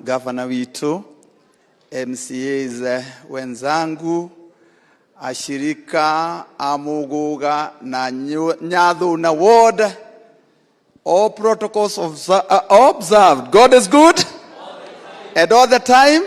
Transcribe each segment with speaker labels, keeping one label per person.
Speaker 1: gavana witu, MCAs wenzangu, ashirika Amuguga na Nyathuna ward, all protocols observed. God is good and all the time.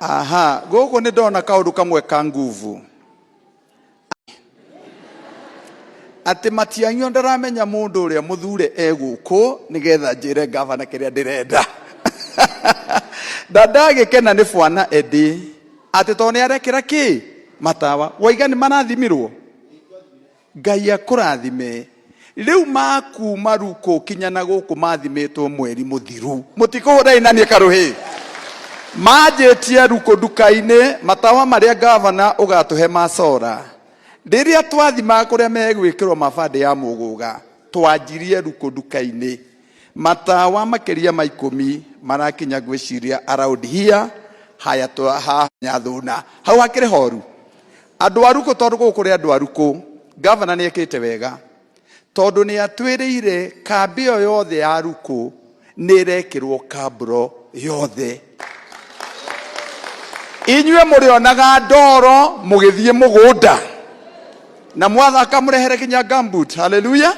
Speaker 1: Aha, gogo ni dona kaundu kamwe ka nguvu. Ati matianyo ndaramenya mundu uria muthure eguko nigetha njire gavana kiria ndirenda. Dadage kena ni fwana edi. Ati tone arekira ki matawa waigani manathimirwo. Ngai akurathime. Riu maku maruko kinyana guku mathimitwo mweri muthiru. Mutikuhura inani karuhi. Majetia ruko dukaine matawa maria gavana ugatuhe macora. Riria twathima kuria megwikirwo mabande ya Muguga twanjirie ruko dukaine matawa makeria ma 10 marakinya gwiciria around here haya ha Nyathuna hau hakire horu andu aruko tondu gukuri andu aruko gavana ni ekite wega tondu ni atwiriire kambi yo yothe ya aruko ni rekirwo kabro yothe. Inywe murionaga ndoro mugithie mugunda na mwathaka murehere kinya gambut. Hallelujah.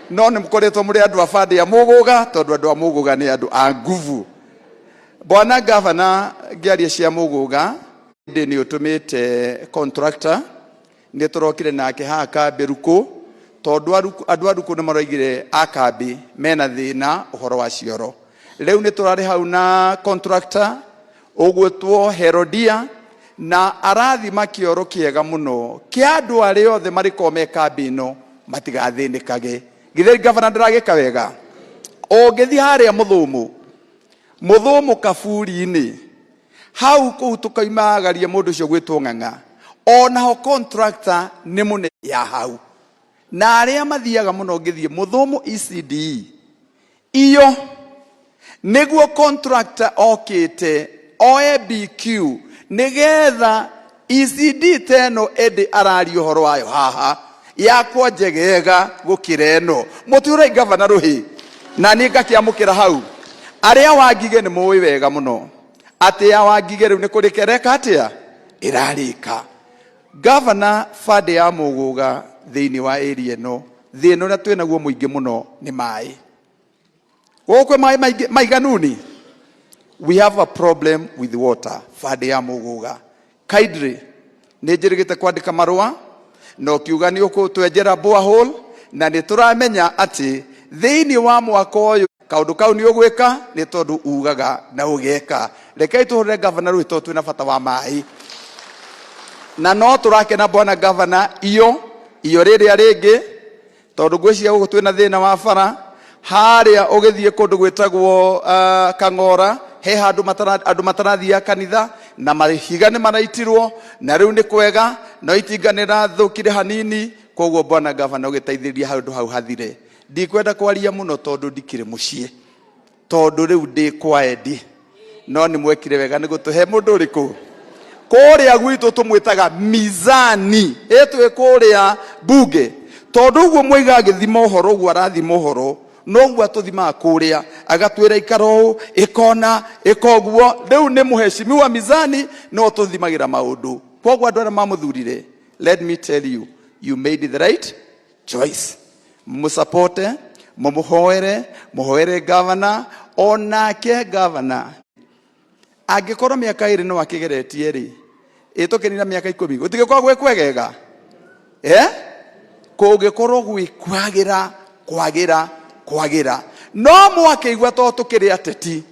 Speaker 1: No ni mkoretwo muri andu abande ya Muguga tondu andu a Muguga ni andu a nguvu. Bwana gavana ngiaria cia Muguga ndi ni utumite contractor ni turokire nake haka beruko tondu andu aruko ni maroigire akambi mena thina uhoro wa cioro. Riu ni turari hau na contractor ugwetwo Herodia na arathima kioro kiega muno kia andu ari othe mariko me kambi no matigathinikage. Githeri gavana ndaragika wega ogethi haria muthumu kaburi-ini hau kuu tukaimagaria mundu ucio gwitwo Ng'ang'a ona ho contractor ni mune ya hau na aria mathiaga muno ngithie muthumu ECD iyo niguo contractor okite OABQ nigetha ECD teno edi arari uhoro wayo haha yakwa njegega gukireno muture gavana ruhi na ninga kiamukira hau aria wangige ni muwi wega muno ati ya wangige riu ni kurikereka atia irarika gavana fade ya Muguga thiini wa area no thino na twinaguo muingi muno ni mai gukwe mai maiganuni. We have a problem with water. Fade ya Muguga kaidri nijirigite kwandika marua no kiuga ni ukutwenjera borehole na nituramenya ati thiini wa mwaka uyu kaundu kau ni ugwika ni tondu ugaga na ugeka. Rekei tuhure gavana rui tondu twina bata wa mai na no turakena bwana gavana iyo riria ringi tondu ngwiciria gugu twina thina wa bara haria ugithie kundu gwitagwo Kang'ora he handu andu matarathia kanitha na mahiga ni maraitirwo na riu ni kwega no itinganira thukire hanini koguo bwana gavana ugiteithiria handu hau hathire. Ndikwenda kwaria muno tondu ndikire mucie tondu riu ndi kwaendi no ni mwekire wega ni gutuhe mundu riku kuria gwitu tumwitaga mizani etwe kuria bunge tondu uguo mwiga agithima uhoro uguo arathima uhoro noguo atuthimaga kuria agatwira ikaro ikona ikoguo riu ni muheshimiwa mizani no tuthimagira maundu koguo andu aria mamuthurire. Let me tell you, you made the right choice. Musapote muhoere gavana onake gavana angikorwo miaka iri no akigeretie ri itukinira miaka 10 gutigikorwo gwe kwegega kugikorwo gwi kwagira no mwakeigua to tukiri ateti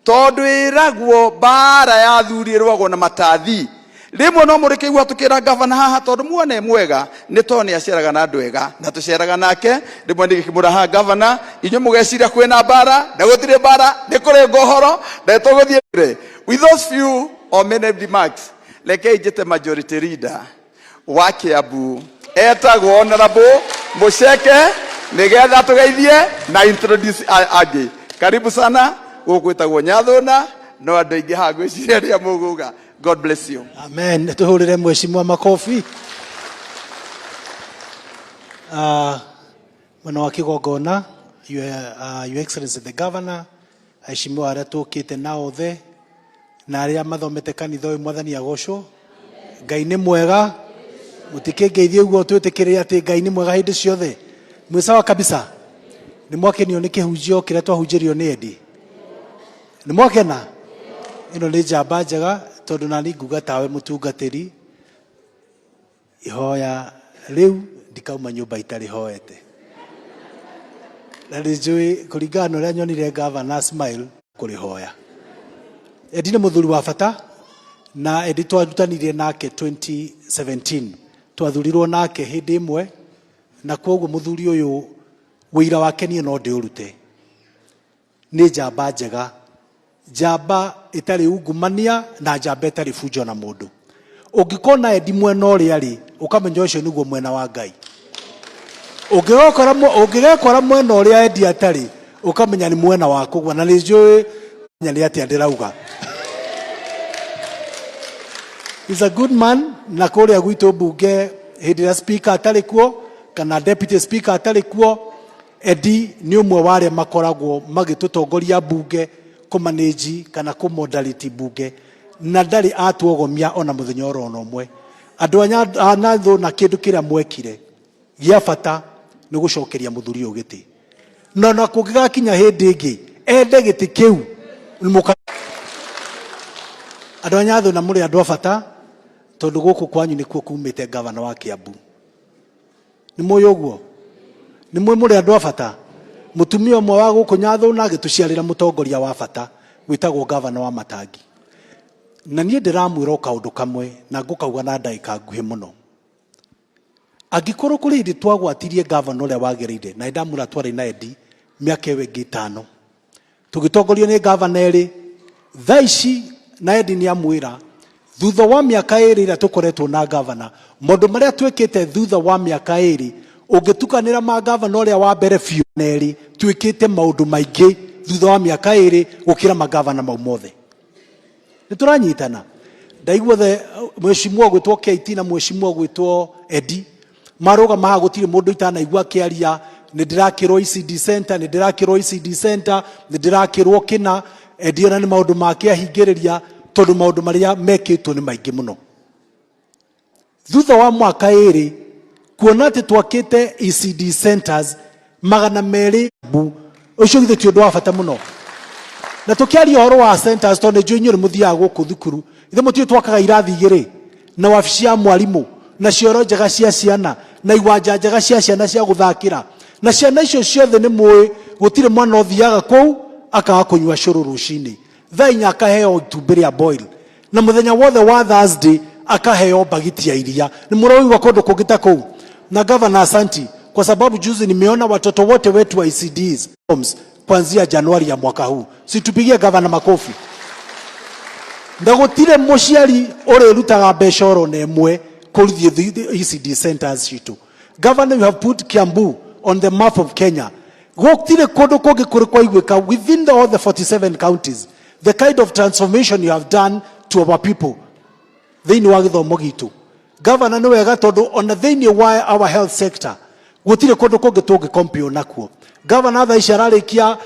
Speaker 1: tondu iragwo bara ya thurirwagwo na matathi rimwe no murikeigua tukira gavana haha tondu muone mwega ni tone aceraga na andu ega na tuceraga nake rimwe ndigikimura ha gavana inyo mugeciria kwina bara na gutire bara ni kuri ngohoro na tuguthie with those few or many remarks like ejete majority leader wa Kiambu etagwo honorable Mucheke nigetha tugeithie na introduce agi. Karibu sana gukwitagwo Nyathuna no andu aingi ha gwiciria ria Muguga. God bless you.
Speaker 2: Amen. Tuhurire mheshimiwa makofi. Mwana wa kigongona Your Excellency the Governor, aheshimiwa arĩa tũkĩte nao the na arĩa mathomete kanitha ũyũ mwathani agocwo. Ngai nĩ mwega, mũtikĩngeithie ũguo twĩtĩkĩrĩre atĩ Ngai nĩ mwega hĩndĩ ciothe. Mwĩ sawa kabisa. Nĩ mwakenio nĩ kĩhunjio kĩrĩa twahunjĩrio nĩ Eddie. Nĩ mwakena? Ĩno nĩ njamba njega tondũ nani nguga tawe mũtungatĩri. Ihoya rĩu ndikauma nyũmba itarĩ hoete. Na nĩnjũĩ kũringana na ũrĩa nyonire Governor smile kũrĩhoya. Eddie nĩ mũthuri wa bata na Eddie twarutanirie nake 2017. Twathurirwo nake hĩndĩ ĩmwe na kwoguo mũthuri ũyũ wĩira wake niĩ no ndĩũrute. Nĩ njamba njega. Njamba itarĩ ungumania na njamba itarĩ fujo na mũndũ. Ũngĩkona Eddie mwena ũrĩa rĩ, ũkamenya ũcio nĩguo mwena wa Ngai. Ũngĩgekora mwena ũrĩa Eddie atarĩ, ũkamenya nĩ mwena wa kũgwa na nĩnjũĩ nĩ atĩa ndĩrauga. He's a good man na kũrĩa gwitũ mbunge hĩndĩ ĩrĩa speaker atarĩ kuo kana deputy speaker atarĩ kuo, Eddie nĩ ũmwe wa arĩa makoragwo magĩtũtongoria mbunge kũmanĩji kana kũmodality mbunge na ndarĩ atuogomia ona mũthenya oro ũmwe. Andũ a thũ na kĩndũ kĩrĩa mwekire gĩa bata nĩ gũcokeria mũthuri ũyũ gĩtĩ. Na kũngĩgakinya hĩndĩ ĩngĩ ende gĩtĩ kĩu andũ a Nyathũ na mũrĩ andũ a bata tondũ gũkũ kwanyu nĩkuo kumĩte Governor wa Kiambu. Nĩ mũĩ ũguo? Nĩ mũĩ mũrĩ andũ a bata? Mũtumia ũmwe wa gũkũ Nyathũ na agĩtũciarĩra mũtongoria wa bata wĩtagwo Governor wa Matangi. Na niĩ ndĩramwĩra kaũndũ kamwe na ngũkauga na ndagĩka nguhĩ mũno. Angĩkorwo kũrĩ hĩndĩ twagwatirie Governor ũrĩa wagĩrĩire na ndamwĩra twarĩ na Eddie mĩaka ĩyo ĩngĩ 5 tũgĩtongorio nĩ Governor erĩ, thaa ici na Eddie nĩ amwĩra thutha wa mĩaka 2 ĩrĩa tũkoretwo na Governor, maũndũ marĩa twĩkĩte thutha wa mĩaka 2 ũngĩtukanĩra ma Governor ũrĩa wa mbere biũ na erĩ, twĩkĩte maũndũ maingĩ thutha wa mĩaka 2 gũkĩra ma Governor mau mothe. Nĩ tũranyitana. Ndaigua mheshimiwa gwĩtwo KT na mheshimiwa gwĩtwo Eddie marũgama haha gũtirĩ mũndũ itanaigua kĩaria. Nĩ ndĩrakĩrwo ECD Center, nĩ ndĩrakĩrwo ECD Center, nĩ ndĩrakĩrwo kĩna. Eddie ona nĩ maũndũ make ahingĩrĩria tondũ maũndũ marĩa mekĩtwo nĩ maingĩ mũno. Thutha wa mwaka 2 kuona atĩ twakĩte ECD Centers 200 ũcio githĩ ti ũndũ wa bata mũno. Na tũkĩaria ũhoro wa centers tondũ njũĩ inyuĩ nĩ mũthiaga gũkũ thukuru, ithe mũtiĩ twakaga irathi 2 na wabici ya mwarimũ na cioro njega cia ciana na iwanja njega cia ciana cia gũthakĩra na ciana icio ciothe nĩ mũĩ gũtirĩ mwana ũthiaga kũu akaga kũnyua cũrũ rũcinĩ, thaa 4 akaheo itumbĩ rĩa boil na mũthenya wothe wa Thursday akaheo bagiti ya iria. Ni murawiwa kũndũ kũngĩ ta kũu. Na Governor asanti kwa sababu juzi nimeona watoto wote wetu wa ECDs kuanzia Januari ya mwaka huu. Situpigie Governor makofi. Ndagotire mũciari ũrĩrutaga mbeca oro na ĩmwe kũrithie ECD centers citu. Governor, you have put Kiambu on the map of Kenya. Gũtire kũndũ kũngĩ kũrĩ kwa igwĩka within all the 47 counties. The kind of transformation you have done to our people. Thĩinĩ wa gĩthomo gitu. Governor nĩ wega tondũ ona thĩinĩ wa our health sector gũtire kũndũ kũngĩ tũngĩcompare nakuo. Governor thaa ici ararĩkia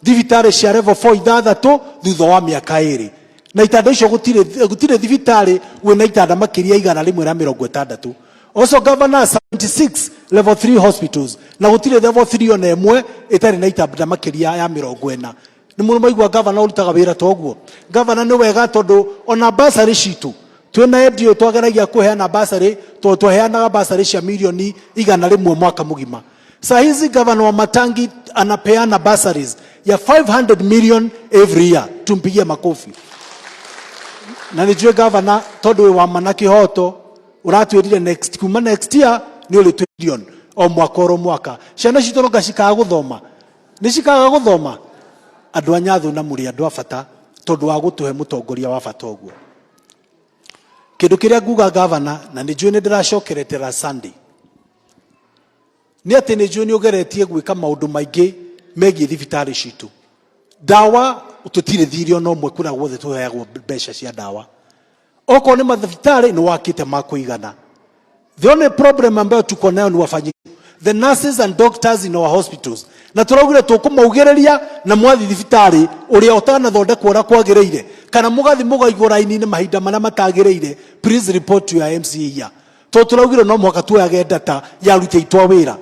Speaker 2: thibitarĩ cia level 4 ithathatũ thutha wa mĩaka 2. Na itanda icio gũtire thibitarĩ wĩna itanda makĩria 160. Also Governor 76 level 3 hospitals na gũtire level 3 ona ĩmwe ĩtarĩ na itanda makĩria ya 40. Nĩ mũno maigua Governor ũrutaga wĩra ta ũguo. Governor nĩ wega tondũ ona basarĩ citu twena Eddie twageragia kuheana basarĩ twaheanaga basarĩ cia milioni 100 mwaka mũgima. Saa hizi Governor wa Matangi anapeana bursaries ya 500 million every year. Tumpigie makofi. Na nijue Governor tondũ wa Manakihoto ũratwĩrire next year ni ũrĩ 2 million o mwaka oro mwaka. Ciana citũ no gacikaga gũthoma. Nĩ cikaga gũthoma. Andũ a Nyathũ na mũrĩ andũ a bata tondũ wa gũtũhe mũtongoria wa bata ũguo. Kĩndũ kĩrĩa nguga Governor na nĩnjũĩ nĩ ndĩracokeretera Sunday. Nĩ atĩ nĩnjũĩ nĩ ũgeretie gwĩka maũndũ maingĩ megiĩ thibitarĩ citũ. Dawa tũtirĩ thirĩ ona ũmwe kũrĩa guothe tũheagwo mbeca cia dawa. Okorwo nĩ mathibitarĩ nĩ wakĩte ma kũigana. The only problem ambayo tuko nayo ni wafanyikazi. The nurses and doctors in our hospitals na turaugire tukumaugereria na mwathi thibitari uria utanathondekwo ura kwagireire kana mugathi mugaigwo raini-ini mahinda maria matagireire. Please report to your MCA here. Turaugire no mwaka tuoyage data ya ruti itwa wira.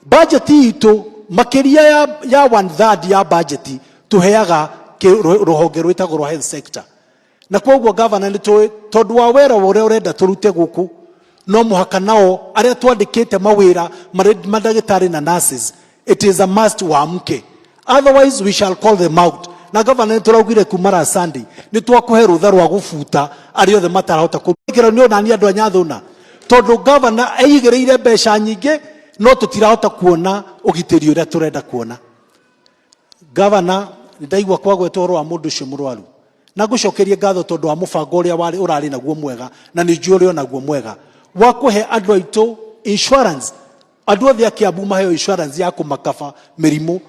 Speaker 2: Budget itu makiria ya 1/3 ya budget tuheaga ruhonge rwitagwo rwa health sector. Na kwoguo governor ni tondu wa wera uria urenda turute guku no muhaka nao aria twandikite mawira madagitari na nurses, it is a must waamke, otherwise we shall call them out. Na governor ni turaugire kumara Sunday ni twakuhe rutha rwa gufuta ari othe matarahota kumikira ni onani andu anyathuna tondu governor aigireire mbeca nyingi no tutirahota kuona ugitiri uria turenda kuona. Governor ndaigwa kwagwetwo ro wa mundu ucio murwaru na gucokerie ngatho tondu wa mubango uria urari naguo mwega na ni njuri ona guo mwega wa kuhe andu aitu insurance. Andu othe a Kiambu maheo insurance ya kumakaba mirimu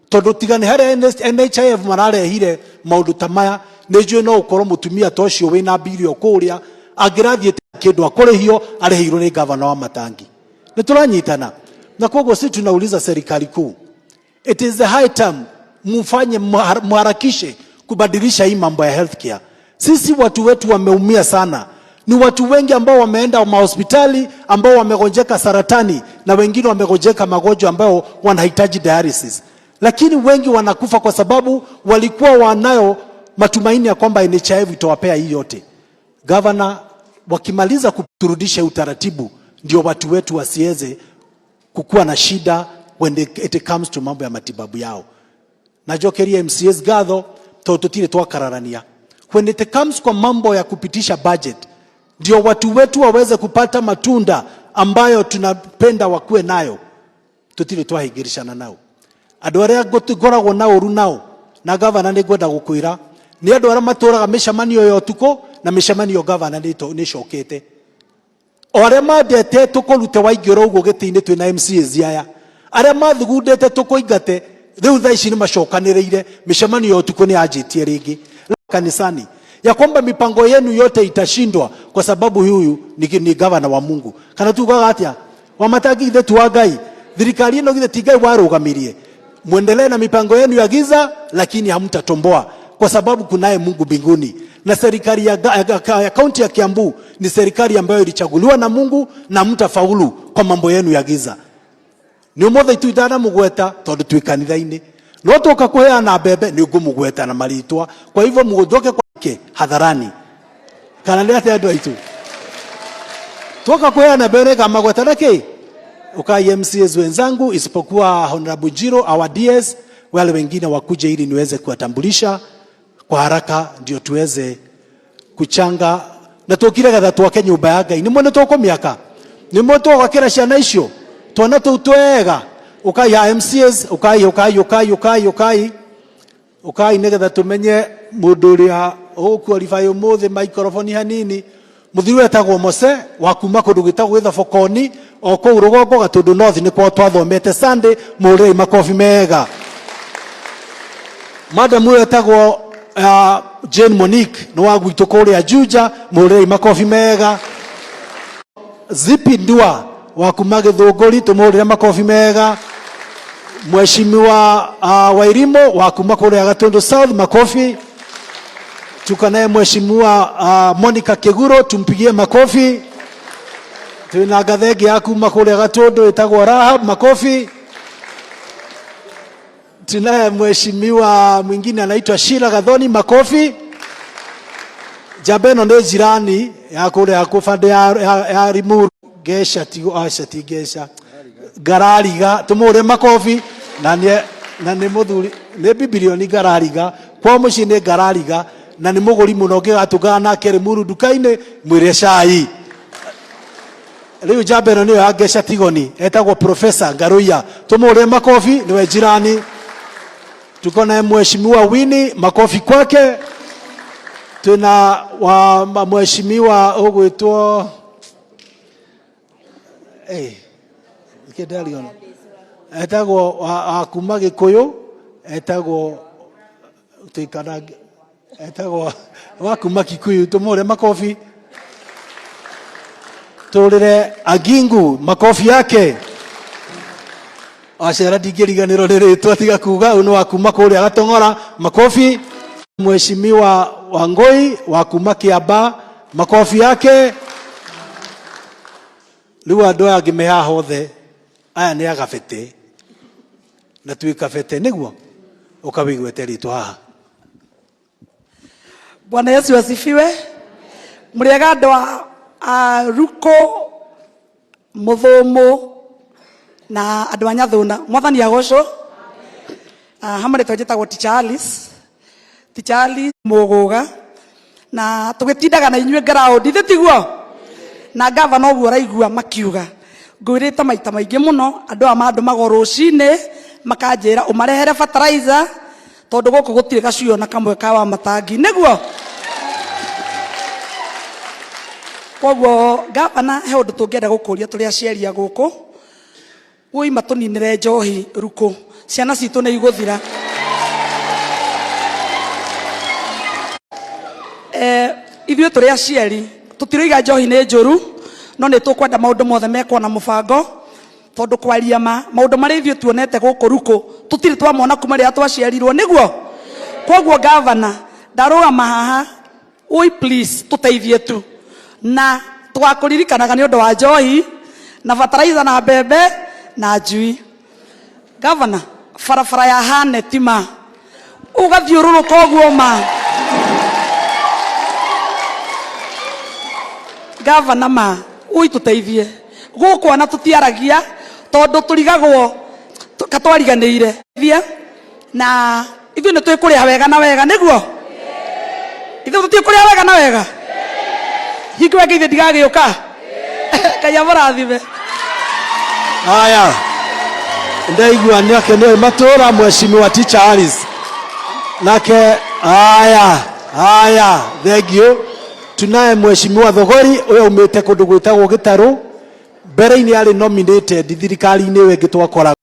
Speaker 2: tondu tigane haria NHIF mararehire maundu ta maya. Ni njui no ukorwo mutumia ta ucio wina bilio kuria angirathie kindu akurihio arihirwo ni governor wa Matangi. Ni turanyitana na kwoguo sisi tunauliza serikali kuu, it is the high time mfanye muharakishe kubadilisha hii mambo ya healthcare. Sisi watu wetu wameumia sana. Ni watu wengi ambao wameenda mahospitali ambao wamegonjeka saratani na wengine wamegonjeka magonjwa ambao wanahitaji dialysis. Lakini wengi wanakufa kwa sababu walikuwa wanayo matumaini ya kwamba NHIF itawapea hii yote. Governor, wakimaliza kuturudisha utaratibu ndio watu wetu wasiweze kukua na shida when it comes to mambo ya matibabu yao. Na jokeria MCS gatho tutire twakararania. When it comes kwa mambo ya kupitisha budget ndio watu wetu waweze kupata matunda ambayo tunapenda wakuwe nayo. Tutire twahigirishana nao. Andu aria ngoragwo na uru nao na governor ni ngwenda gukwira ni andu aria maturaga mishamanio yo tuko na mishamanio governor ni cokete. Aria mandete tukurute waingiro uguo giti-ini twina MCAs aya aria mathugundete tukuingate riu thaa ici ni macokaniriire mishamanio yo tuko ni ajitie ringi kanisani ya kwamba mipango yenu yote itashindwa kwa sababu huyu ni governor wa Mungu. Kana tugaga atia wa Matangi ithe tuwa Ngai thirikari ino githe ti Ngai warugamirie. Muendelee na mipango yenu ya giza lakini hamtatomboa kwa sababu kunaye Mungu mbinguni. Na serikali ya kaunti ya Kiambu ni serikali ambayo ilichaguliwa na Mungu na mtafaulu kwa mambo yenu ya giza. Ni umothe tuitana mugweta tondu twi kanitha-ini no toka kuheana mbembe ni ngumugweta na maritwa. Kwa hivyo muguthoke kwake hadharani kana ni atia andu aitu toka kuheana mbembe kama gweta nake ukai MCAs wenzangu isipokuwa Honorable Jiro our DS wale wengine wakuje ili niweze kuwatambulisha kwa haraka ndio tuweze kuchanga na tukire gatha twake nyumba ya Ngai. Ni mwene toko miaka ni moto wakira ciana icio twana tutwega ukai ya MCAs ukai nigetha tumenye mundu uria ukwalify umuthi microphone hanini muthiru etagwo Mose wa kuma kundu gitagwo Thafokoni o kuu rugongo Gatundu North ni kwa twathomete Sunday murei makofi mega. Madam etagwo Jane Monique no wagwitu kuria Juja murei makofi mega. Zipi Ndua wa kuma Githunguri tumurire makofi mega. Mheshimiwa Wairimo wa kuma kuria Gatundu South makofi. Tukanaye Mheshimiwa Monica Keguro tumpigie makofi. Tuna Gathegi ya kuma kuria Gatundu etagwo Rahab makofi. Tunaye Mheshimiwa mwingine anaitwa Shira Gathoni makofi. Jabeno ndio jirani ya kuria kufande ya Rimuru Gesha tigo ashati Gesha Garariga tumure makofi na ni muthuri ni bibilioni Garariga kwa muci ni Garariga na ni muguri muno ngigatugana nake Rimuru duka-ini mwire cai. Riu Jabeno niyo ya Gesha Tigoni etagwo Professor Ngaruya tumure makofi niwe jirani. Tuko na Mheshimiwa Winnie makofi kwake. Tuna wa Mheshimiwa ogwetwo Kedalion etagwo akuma Gikuyu etagwo tuikana etagwo wakuma Kikuyu tumure makofi. Turire Agingu makofi yake. Acera ndingĩriganĩrwo nĩ rĩtwa tiga kuga ũyũ nĩ wa kuma kũrĩa Gatong'ora. Makofi. Mheshimiwa Wangui wa kuma Kiambaa, makofi yake. Rĩu andũ aya angĩ me haha othe aya nĩ agabete na tuĩ kabete nĩguo ũkawĩgwete rĩtwa haha.
Speaker 3: Bwana Yesu asifiwe. Mũrĩega andũ a Ruko, Mũthũmũ na andũ a Nyathũna. Mwathani agocwo. Hamwe rĩtwa njĩtagwo Teacher Alice. Teacher Alice Mũgũga. Na tũgĩtindaga na inyuĩ ground ithe tiguo. Na gavana ũguo ũraigua makiuga. Ngwĩrĩte maita maingĩ mũno andũ a mandũmagwo rũcinĩ makanjĩra ũmarehere fertilizer tondũ gũkũ gũtirĩ gacuo na kamwe ka wa matangi nĩguo. Koguo gavana he ũndũ tũngĩenda gũkũria tũrĩ aciari a gũkũ. Woi matũninĩre njohi Ruko. Ciana citũ nĩ igũthira. Ithuĩ tũrĩ aciari tũtiroiga njohi nĩ njũru no nĩ tũkwenda maũndũ mothe mekwo na mũbango tondũ kwaria maũndũ marĩa ithuĩ tuonete gũkũ Ruko tũtirĩ twamona kuma rĩrĩa twaciarirwo nĩguo. Koguo gavana ndarũgama haha woi please tũteithie tu na twakũririkanaga nĩ ũndũ wa njohi na fertilizer na mbembe na njui. Gavana barabara ya Haneti ma ũgathiũrũrũka ũguo ma. Gavana ma ui tuteithie gũkũ ana tũtiaragia tondũ tũrigagwo katwariganĩire na ithuĩ nĩ twĩkũrĩha wega na wega nĩguo. Ithuĩ tũtikũrĩha wega na wega hingo ĩngĩ ithuĩ ndigagĩũka. Ngai amũrathime.
Speaker 2: Haya, ndaigua nake nĩ matũra Mheshimiwa Teacher Alice nake. Haya thank you. Tunaye Mheshimiwa Thogori ũyũ umĩte kũndũ gwĩtagwo Gĩtarũ mbere-inĩ arĩ nominated thirikari-inĩ ĩyo ĩngĩ twakora.